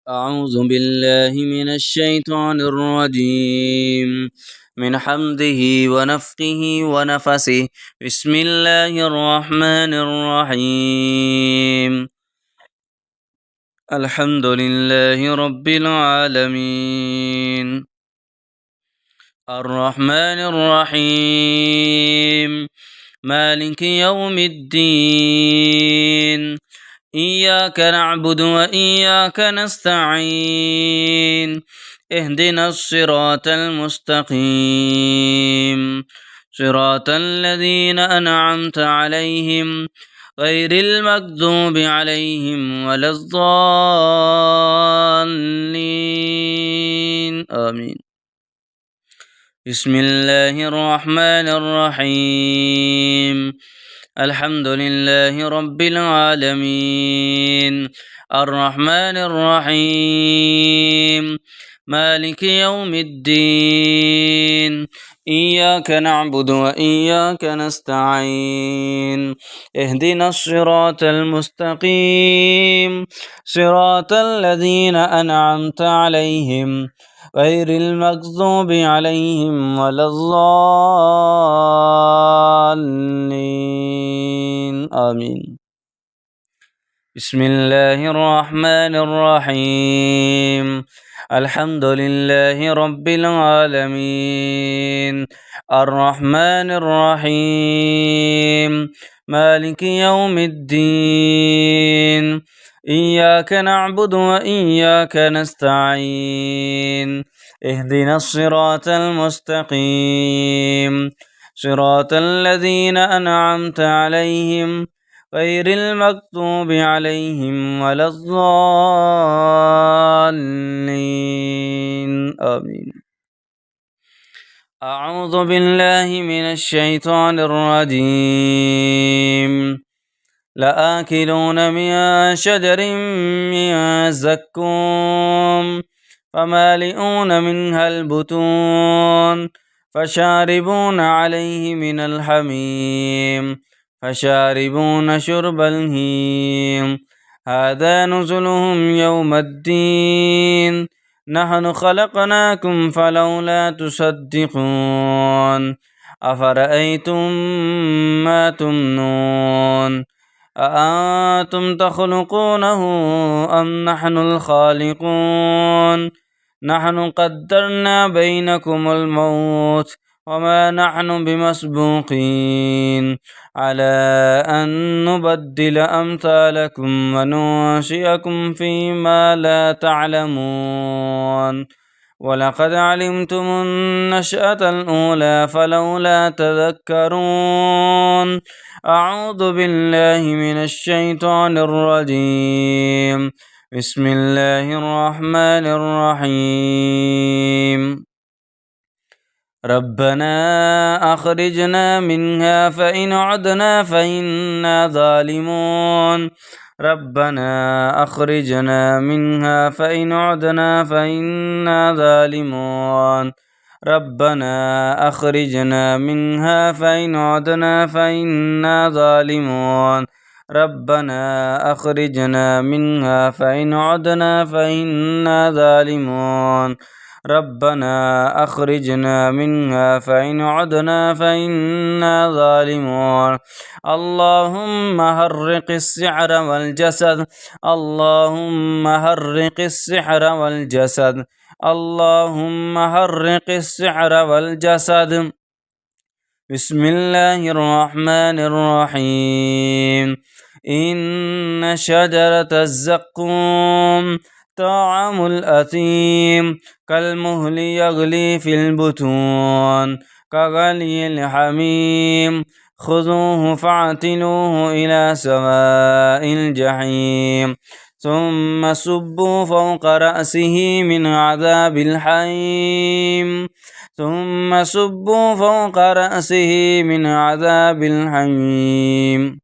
أعوذ بالله من الشيطان الرجيم من حمده ونفخه ونفسه. بسم الله الرحمن الرحيم. الحمد لله رب العالمين الرحمن الرحيم مالك يوم الدين. إياك نعبد وإياك نستعين. اهدنا الصراط المستقيم صراط الذين أنعمت عليهم غير المغضوب عليهم ولا الضالين آمين. بسم الله الرحمن الرحيم. الحمد لله رب العالمين الرحمن الرحيم مالك يوم الدين. إياك نعبد وإياك نستعين. اهدنا الصراط المستقيم صراط الذين أنعمت عليهم غير المغضوب عليهم ولا الضالين آمين. بسم الله الرحمن الرحيم. الحمد لله رب العالمين الرحمن الرحيم مالك يوم الدين. إياك نعبد وإياك نستعين. اهدنا الصراط المستقيم صراط الذين أنعمت عليهم غير المغضوب عليهم ولا الضالين آمين. أعوذ بالله من الشيطان الرجيم. لآكلون من شجر من زقوم فمالئون منها البطون فشاربون عليه من الحميم فشاربون شرب الهيم. هذا نزلهم يوم الدين. نحن خلقناكم فلولا تصدقون. أفرأيتم ما تمنون أأنتم تخلقونه أم نحن الخالقون. نحن قدرنا بينكم الموت وما نحن بمسبوقين على أن نبدل أمثالكم وننشئكم فيما لا تعلمون. ولقد علمتم النشأة الأولى فلولا تذكرون. أعوذ بالله من الشيطان الرجيم. بسم الله الرحمن الرحيم. ربنا أخرجنا منها فإن عدنا فإنا ظالمون. ربنا أخرجنا منها فإن عدنا فإنا ظالمون. ربنا أخرجنا منها فإن عدنا فإنا ظالمون. ربنا أخرجنا منها فإن عدنا فإنا ظالمون. ربنا أخرجنا منها فإن عدنا فإنا ظالمون. اللهم هرق السحر والجسد. اللهم هرق السحر والجسد. اللهم هرق السحر والجسد. بسم الله الرحمن الرحيم. إن شجرة الزقوم طعام الأثيم كالمهل يغلي في البطون كغلي الحميم. خذوه فاعتلوه إلى سواء الجحيم ثم صبوا فوق رأسه من عذاب الحميم. ثم صبوا فوق رأسه من عذاب الحميم.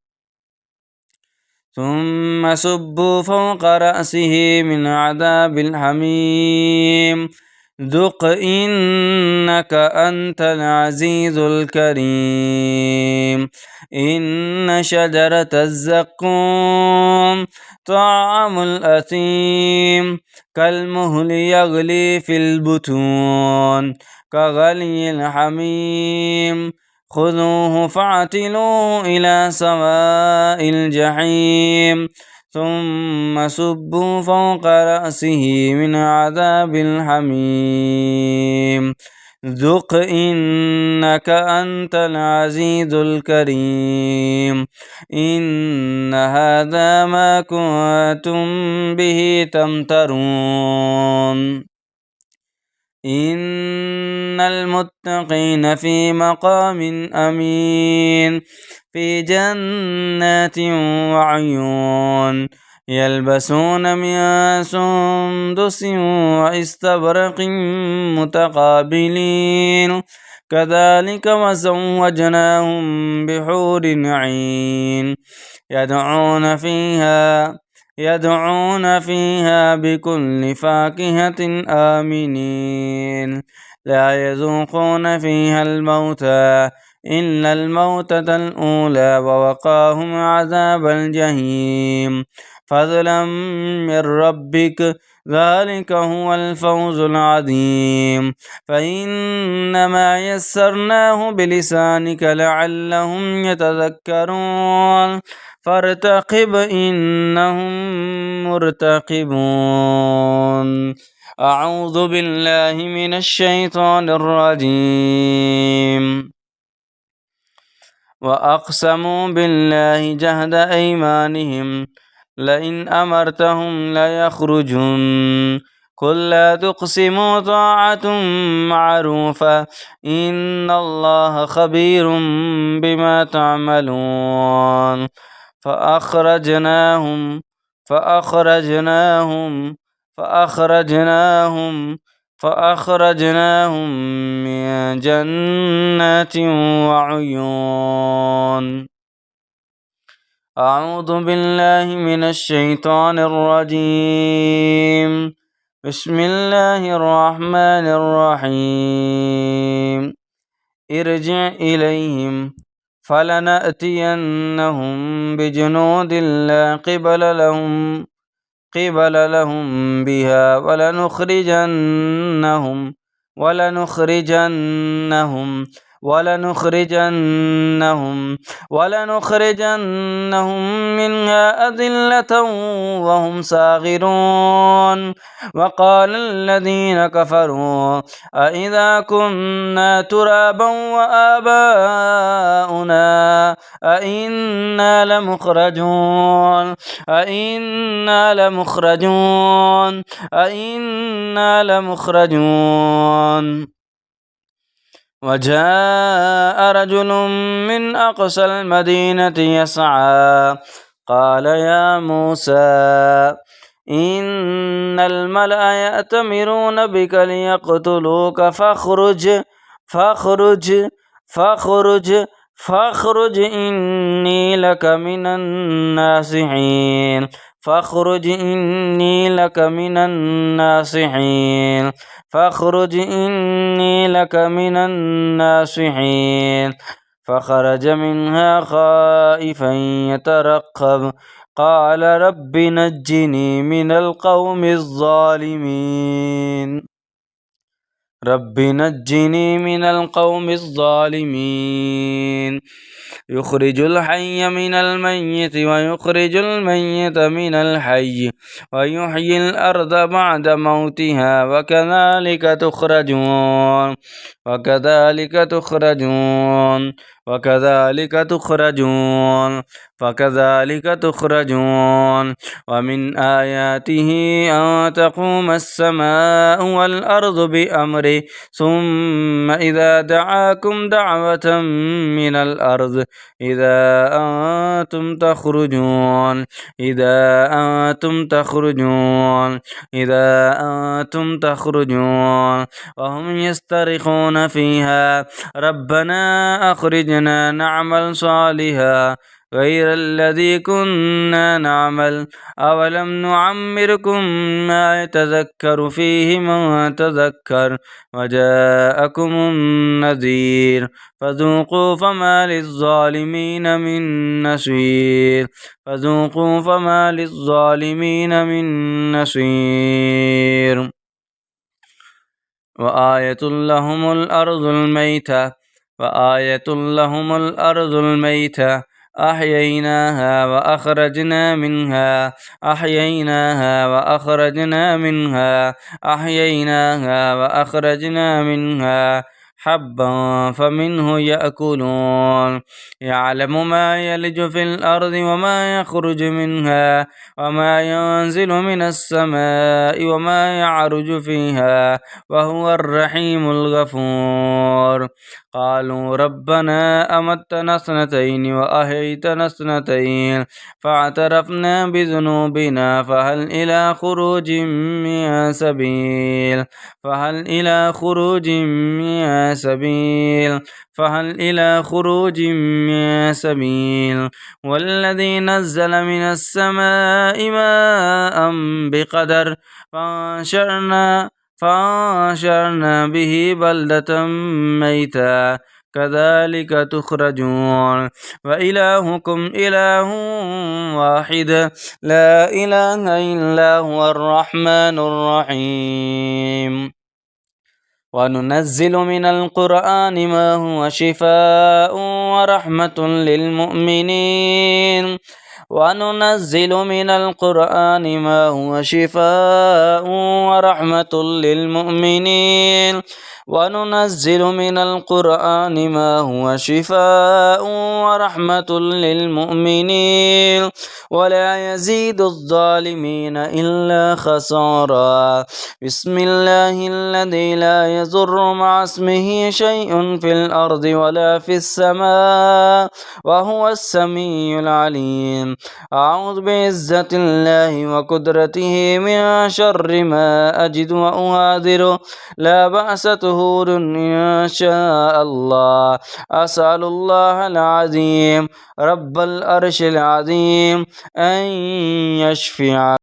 ثم صبوا فوق رأسه من عذاب الحميم. ذق إنك أنت العزيز الكريم. إن شجرة الزقوم طعام الأثيم كالمهل يغلي في البطون كغلي الحميم. خذوه فاعتلوه إلى سواء الجحيم ثم صبوا فوق رأسه من عذاب الحميم. ذق إنك أنت العزيز الكريم. إن هذا ما كنتم به تمترون. إن المتقين في مقام أمين في جنات وعيون يلبسون من سندس واستبرق متقابلين كذلك وزوجناهم بحور عين يدعون فيها بكل فاكهة آمنين لا يذوقون فيها الموتى إلا الموتة الأولى ووقاهم عذاب الجحيم فضلا من ربك ذلك هو الفوز العظيم. فإنما يسرناه بلسانك لعلهم يتذكرون فارتقب إنهم مرتقبون. أعوذ بالله من الشيطان الرجيم. وأقسموا بالله جهد أيمانهم لئن أمرتهم ليخرجون قل لا تقسموا طاعة معروفة إن الله خبير بما تعملون. فأخرجناهم من جنات وعيون. أعوذ بالله من الشيطان الرجيم. بسم الله الرحمن الرحيم. ارجع إليهم فلنأتينهم بجنود لا قبل لهم بها ولنخرجنهم منها أذلة وهم صاغرون. وقال الذين كفروا أإذا كنا ترابا وآباؤنا أإنا لمخرجون. وجاء رجل من أقصى المدينة يسعى قال يا موسى إن الملأ يأتمرون بك ليقتلوك فاخرج إني لك من الناصحين. فخرج منها خائفا يترقب قال رب نجني من القوم الظالمين. يخرج الحي من الميت ويخرج الميت من الحي ويحيي الأرض بعد موتها وكذلك تخرجون. ومن آياته أن تقوم السماء والأرض بأمره ثم إذا دعاكم دعوة من الأرض إذا أنتم تخرجون وهم يسترخون فيها ربنا أخرجنا نعمل صالحا غير الذي كنا نعمل أولم نعمركم ما يتذكر فيه من تذكر وجاءكم النذير فذوقوا فما للظالمين من نصير فذوقوا فما للظالمين من نصير وآية لهم الأرض الميتة وآية لهم الأرض الميتة أحييناها وأخرجنا منها حبا فمنه يأكلون يعلم ما يلج في الأرض وما يخرج منها وما ينزل من السماء وما يعرج فيها وهو الرحيم الغفور قالوا ربنا أمتنا اثنتين وأحييتنا اثنتين فاعترفنا بذنوبنا فهل إلى خروج من سبيل والذي نزل من السماء ماء بقدر فأنشرنا به بلدة ميتا كذلك تخرجون وإلهكم إله واحد لا إله إلا هو الرحمن الرحيم وننزل من القرآن ما هو شفاء ورحمة للمؤمنين ولا يزيد الظالمين إلا خسارا بسم الله الذي لا يضر مع اسمه شيء في الأرض ولا في السماء وهو السميع العليم أعوذ بعزة الله وقدرته من شر ما أجد وأهاذر لا بأس طهور إن شاء الله أسأل الله العظيم رب العرش العظيم أن يشفع